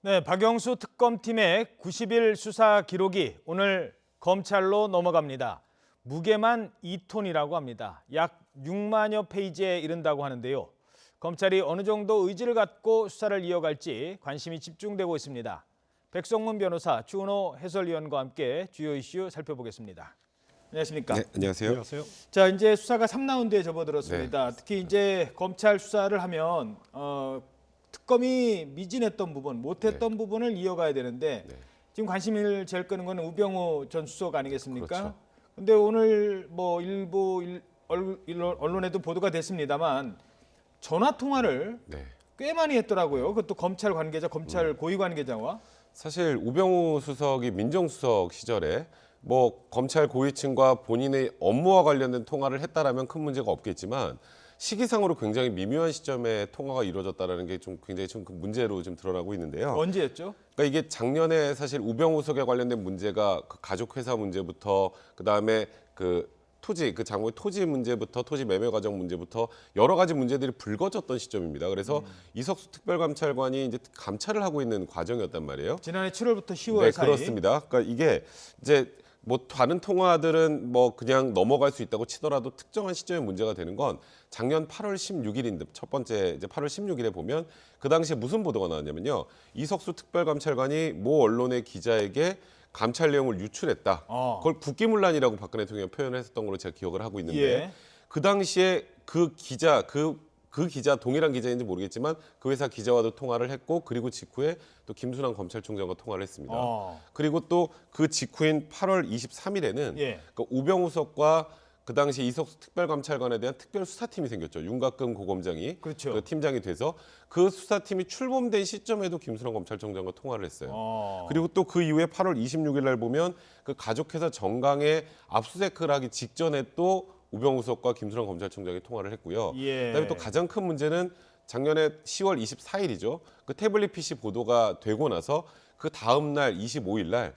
네, 박영수 특검팀의 90일 수사 기록이 오늘 검찰로 넘어갑니다. 무게만 2톤이라고 합니다. 약 6만여 페이지에 이른다고 하는데요. 검찰이 어느 정도 의지를 갖고 수사를 이어갈지 관심이 집중되고 있습니다. 백성문 변호사, 추은호 해설위원과 함께 주요 이슈 살펴보겠습니다. 안녕하십니까? 네, 안녕하세요. 안녕하세요. 자, 이제 수사가 3라운드에 접어들었습니다. 특히 이제 검찰 수사를 하면 특검이 미진했던 부분, 못했던 부분을 이어가야 되는데 지금 관심을 제일 끄는 건 우병우 전 수석 아니겠습니까? 그렇죠. 근데 오늘 뭐 일부 언론에도 보도가 됐습니다만 전화 통화를 꽤 많이 했더라고요. 그것도 검찰 관계자, 검찰 고위 관계자와. 사실 우병우 수석이 민정수석 시절에 뭐 검찰 고위층과 본인의 업무와 관련된 통화를 했다라면 큰 문제가 없겠지만 시기상으로 굉장히 미묘한 시점에 통화가 이루어졌다는 게 좀 굉장히 좀 큰 문제로 좀 드러나고 있는데요. 언제였죠? 그러니까 이게 작년에 사실 우병우 수석에 관련된 문제가 그 가족회사 문제부터 그다음에 그 토지, 그 장모의 토지 문제부터 토지 매매 과정 문제부터 여러 가지 문제들이 불거졌던 시점입니다. 그래서 이석수 특별감찰관이 이제 감찰을 하고 있는 과정이었단 말이에요. 지난해 7월부터 10월 네, 사이. 그렇습니다. 그러니까 이게 이제 뭐 다른 통화들은 뭐 그냥 넘어갈 수 있다고 치더라도 특정한 시점에 문제가 되는 건 작년 8월 16일인데 첫 번째 이제 8월 16일에 보면 그 당시에 무슨 보도가 나왔냐면요. 이석수 특별감찰관이 모 언론의 기자에게 감찰 내용을 유출했다. 그걸 국기문란이라고 박근혜 대통령이 표현을 했었던 걸로 제가 기억을 하고 있는데 예. 그 당시에 그 기자 그 기자 동일한 기자인지 모르겠지만 그 회사 기자와도 통화를 했고 그리고 직후에 또 김순환 검찰총장과 통화를 했습니다. 그리고 또 그 직후인 8월 23일에는 그 우병우 수석과 그 당시 이석수 특별감찰관에 대한 특별수사팀이 생겼죠. 윤곽근 고검장이 그렇죠. 그 팀장이 돼서 그 수사팀이 출범된 시점에도 김순환 검찰총장과 통화를 했어요. 그리고 또 그 이후에 8월 26일 날 보면 그 가족회사 정강에 압수수색을 하기 직전에 또 우병우 수석과 김순환 검찰총장이 통화를 했고요. 그다음에 또 가장 큰 문제는 작년에 10월 24일이죠. 그 태블릿 PC 보도가 되고 나서 그 다음 날 25일 날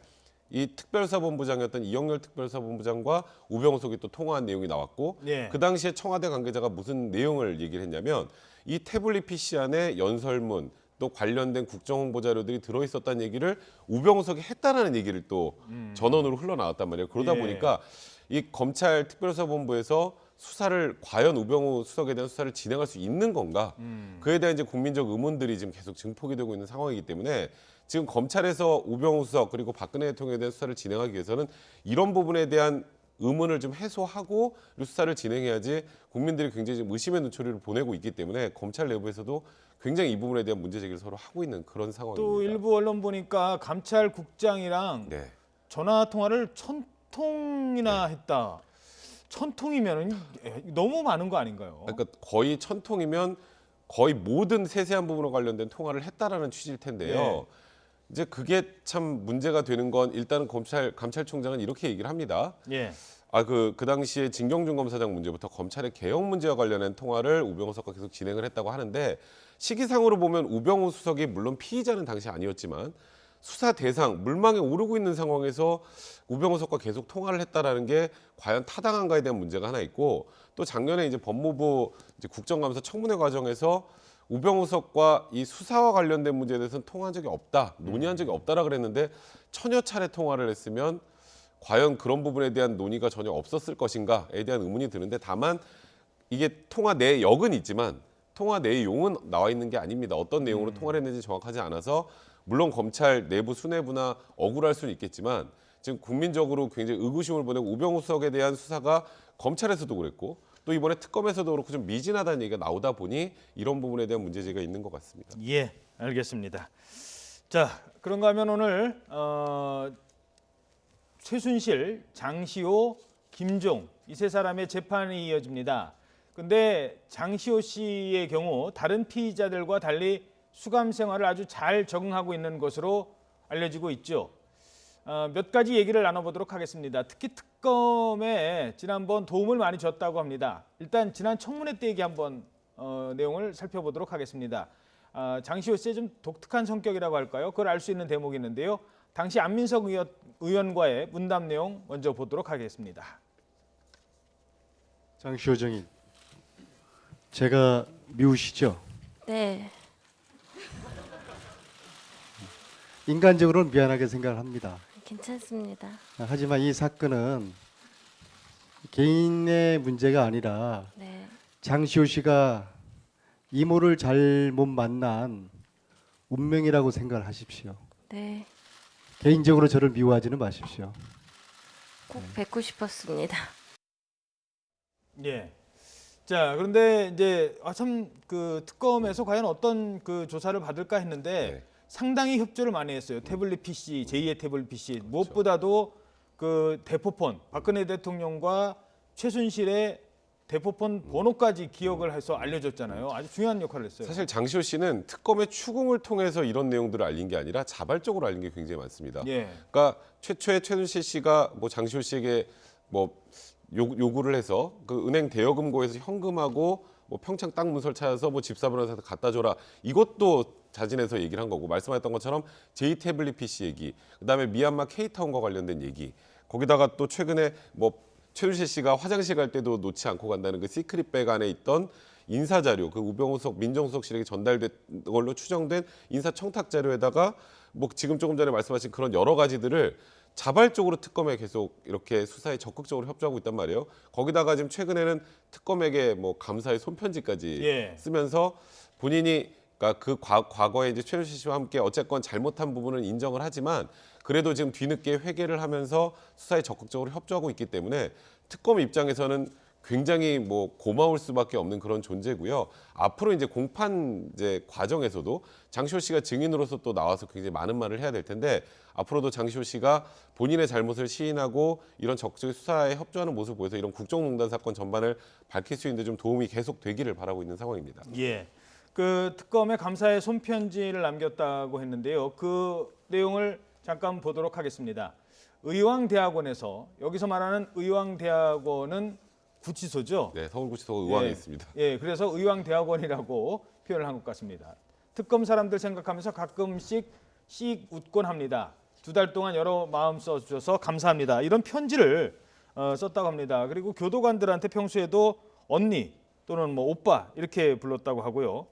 이 특별사본부장이었던 이영렬 특별사본부장과 우병우 수석이 또 통화한 내용이 나왔고 그 당시에 청와대 관계자가 무슨 내용을 얘기를 했냐면 이 태블릿 PC 안에 연설문 또 관련된 국정홍보 자료들이 들어있었다는 얘기를 우병우 수석이 했다라는 얘기를 또 전원으로 흘러나왔단 말이에요. 그러다 보니까 이 검찰 특별사본부에서 수사를 과연 우병우 수석에 대한 수사를 진행할 수 있는 건가? 그에 대한 이제 국민적 의문들이 지금 계속 증폭이 되고 있는 상황이기 때문에 지금 검찰에서 우병우 수석 그리고 박근혜 대통령에 대한 수사를 진행하기 위해서는 이런 부분에 대한 의문을 좀 해소하고 수사를 진행해야지 국민들이 굉장히 지금 의심의 눈초리를 보내고 있기 때문에 검찰 내부에서도 굉장히 이 부분에 대한 문제 제기를 서로 하고 있는 그런 상황입니다. 또 일부 언론 보니까 감찰국장이랑 전화 통화를 1000통이나 했다. 1000통이면 너무 많은 거 아닌가요? 그러니까 거의 1000통이면 거의 모든 세세한 부분과 관련된 통화를 했다라는 취지일 텐데요. 이제 그게 참 문제가 되는 건 일단은 감찰총장은 이렇게 얘기를 합니다. 그 당시에 진경준 검사장 문제부터 검찰의 개혁 문제와 관련된 통화를 우병우 수석과 계속 진행을 했다고 하는데 시기상으로 보면 우병우 수석이 물론 피의자는 당시 아니었지만 수사 대상, 물망에 오르고 있는 상황에서 우병우 수석과 계속 통화를 했다라는 게 과연 타당한가에 대한 문제가 하나 있고 또 작년에 이제 법무부 이제 국정감사 청문회 과정에서 우병우 수석과 이 수사와 관련된 문제에 대해서는 통화한 적이 없다, 논의한 적이 없다라 그랬는데 천여 차례 통화를 했으면 과연 그런 부분에 대한 논의가 전혀 없었을 것인가에 대한 의문이 드는데 다만 이게 통화 내역은 있지만 통화 내용은 나와 있는 게 아닙니다. 어떤 내용으로 통화를 했는지 정확하지 않아서 물론 검찰 내부 수뇌부나 억울할 수는 있겠지만 지금 국민적으로 굉장히 의구심을 보내고 우병우 수석에 대한 수사가 검찰에서도 그랬고 또 이번에 특검에서도 그렇고 좀 미진하다는 얘기가 나오다 보니 이런 부분에 대한 문제제기가 있는 것 같습니다. 예, 알겠습니다. 자, 그런가 하면 오늘 최순실, 장시호, 김종 이 세 사람의 재판이 이어집니다. 근데 장시호 씨의 경우 다른 피의자들과 달리 수감 생활을 아주 잘 적응하고 있는 것으로 알려지고 있죠. 몇 가지 얘기를 나눠보도록 하겠습니다. 특히 특검에 지난번 도움을 많이 줬다고 합니다. 일단 지난 청문회 때 얘기 한번 내용을 살펴보도록 하겠습니다. 장시호 씨의 좀 독특한 성격이라고 할까요? 그걸 알 수 있는 대목이 있는데요. 당시 안민석 의원과의 문담 내용 먼저 보도록 하겠습니다. 장시호 정인, 제가 미우시죠? 네. 인간적으로는 미안하게 생각을 합니다. 괜찮습니다. 하지만 이 사건은 개인의 문제가 아니라 네. 장시호 씨가 이모를 잘못 만난 운명이라고 생각을 하십시오. 네. 개인적으로 저를 미워하지는 마십시오. 꼭 뵙고 싶었습니다. 예. 자, 그런데 이제 참 그 특검에서 과연 어떤 그 조사를 받을까 했는데 네. 상당히 협조를 많이 했어요. 태블릿 PC, 제2의 태블릿 PC. 무엇보다도 그 대포폰, 박근혜 대통령과 최순실의 대포폰 번호까지 기억을 해서 알려줬잖아요. 아주 중요한 역할을 했어요. 사실 장시호 씨는 특검의 추궁을 통해서 이런 내용들을 알린 게 아니라 자발적으로 알린 게 굉장히 많습니다. 예. 그러니까 최초에 최순실 씨가 뭐 장시호 씨에게 뭐 요구를 해서 그 은행 대여금고에서 현금하고 뭐 평창 땅 문서를 찾아서 뭐 집사분한테 갖다 줘라. 이것도 자진해서 얘기를 한 거고 말씀하셨던 것처럼 제2 태블릿 PC 얘기, 그다음에 미얀마 K타운과 관련된 얘기, 거기다가 또 최근에 뭐 최순실 씨가 화장실 갈 때도 놓지 않고 간다는 그 시크릿백 안에 있던 인사 자료, 그 우병우석 민정수석실에게 전달된 걸로 추정된 인사 청탁 자료에다가 뭐 지금 조금 전에 말씀하신 그런 여러 가지들을 자발적으로 특검에 계속 이렇게 수사에 적극적으로 협조하고 있단 말이에요. 거기다가 지금 최근에는 특검에게 뭐 감사의 손편지까지 예. 쓰면서 본인이 그러니까 그 과거에 이제 최순실 씨와 함께 어쨌건 잘못한 부분은 인정을 하지만 그래도 지금 뒤늦게 회개를 하면서 수사에 적극적으로 협조하고 있기 때문에 특검 입장에서는 굉장히 뭐 고마울 수밖에 없는 그런 존재고요. 앞으로 이제 공판 이제 과정에서도 장시호 씨가 증인으로서 또 나와서 굉장히 많은 말을 해야 될 텐데 앞으로도 장시호 씨가 본인의 잘못을 시인하고 이런 적극적인 수사에 협조하는 모습을 보여서 이런 국정농단 사건 전반을 밝힐 수 있는데 좀 도움이 계속 되기를 바라고 있는 상황입니다. 예. 그 특검에 감사의 손편지를 남겼다고 했는데요. 그 내용을 잠깐 보도록 하겠습니다. 의왕대학원에서 여기서 말하는 의왕대학원은 구치소죠. 네, 서울구치소 의왕에 예. 있습니다. 예, 그래서 의왕대학원이라고 표현을 한 것 같습니다. 특검 사람들 생각하면서 가끔씩 씩 웃곤 합니다. 2달 동안 여러 마음 써주셔서 감사합니다. 이런 편지를 썼다고 합니다. 그리고 교도관들한테 평소에도 언니 또는 뭐 오빠 이렇게 불렀다고 하고요.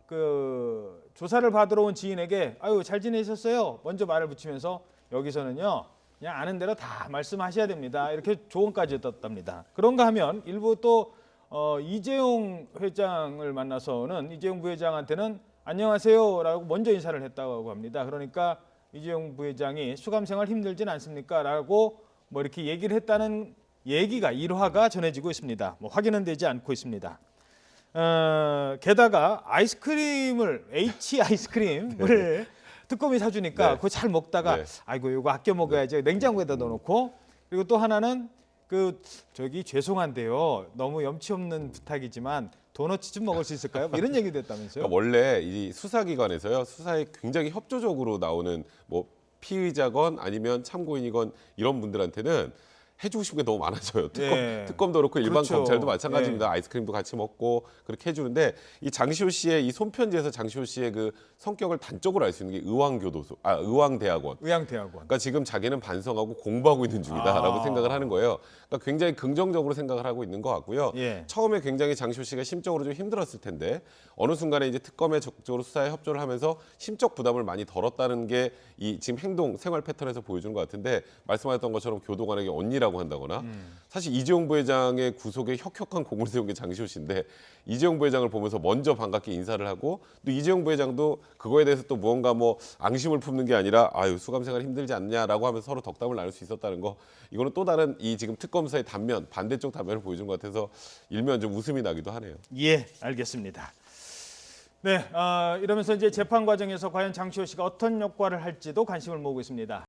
그 조사를 받으러 온 지인에게 아유 잘 지내셨어요? 먼저 말을 붙이면서 여기서는요. 그냥 아는 대로 다 말씀하셔야 됩니다. 이렇게 조언까지 떴답니다. 그런가 하면 일부 또 이재용 회장을 만나서는 이재용 부회장한테는 안녕하세요라고 먼저 인사를 했다고 합니다. 그러니까 이재용 부회장이 수감생활 힘들진 않습니까? 라고 뭐 이렇게 얘기를 했다는 얘기가 일화가 전해지고 있습니다. 뭐 확인은 되지 않고 있습니다. 게다가 아이스크림을 H 아이스크림을 특검이 사주니까 네. 그거 잘 먹다가 네. 아이고 이거 아껴 먹어야지 냉장고에다 넣어놓고 그리고 또 하나는 그 저기 죄송한데요 너무 염치 없는 부탁이지만 도넛 좀 먹을 수 있을까요? 뭐 이런 얘기도 했다면서요? 그러니까 원래 이 수사기관에서요 수사에 굉장히 협조적으로 나오는 뭐 피의자건 아니면 참고인이건 이런 분들한테는 해주고 싶은 게 너무 많아져요. 특검도 그렇고 일반 그렇죠. 검찰도 마찬가지입니다. 아이스크림도 같이 먹고 그렇게 해주는데 이 장시호 씨의 이 손편지에서 장시호 씨의 그 성격을 단적으로 알 수 있는 게 의왕대학원. 의왕대학원. 그러니까 지금 자기는 반성하고 공부하고 있는 중이다라고 아. 생각을 하는 거예요. 그러니까 굉장히 긍정적으로 생각을 하고 있는 것 같고요. 예. 처음에 굉장히 장시호 씨가 심적으로 좀 힘들었을 텐데 어느 순간에 이제 특검에 적극적으로 수사에 협조를 하면서 심적 부담을 많이 덜었다는 게 이 지금 행동 생활 패턴에서 보여주는 것 같은데 말씀하셨던 것처럼 교도관에게 언니라고 한다거나 사실 이재용 부회장의 구속에 혁혁한 공을 세운 게 장시호 씨인데 이재용 부회장을 보면서 먼저 반갑게 인사를 하고 또 이재용 부회장도 그거에 대해서 또 무언가 뭐 앙심을 품는 게 아니라 아유 수감 생활 힘들지 않냐라고 하면서 서로 덕담을 나눌 수 있었다는 거 이거는 또 다른 이 지금 특검사의 단면 반대쪽 단면을 보여준 것 같아서 일면 좀 웃음이 나기도 하네요. 예, 알겠습니다. 네, 이러면서 이제 재판 과정에서 과연 장시호 씨가 어떤 역할을 할지도 관심을 모으고 있습니다.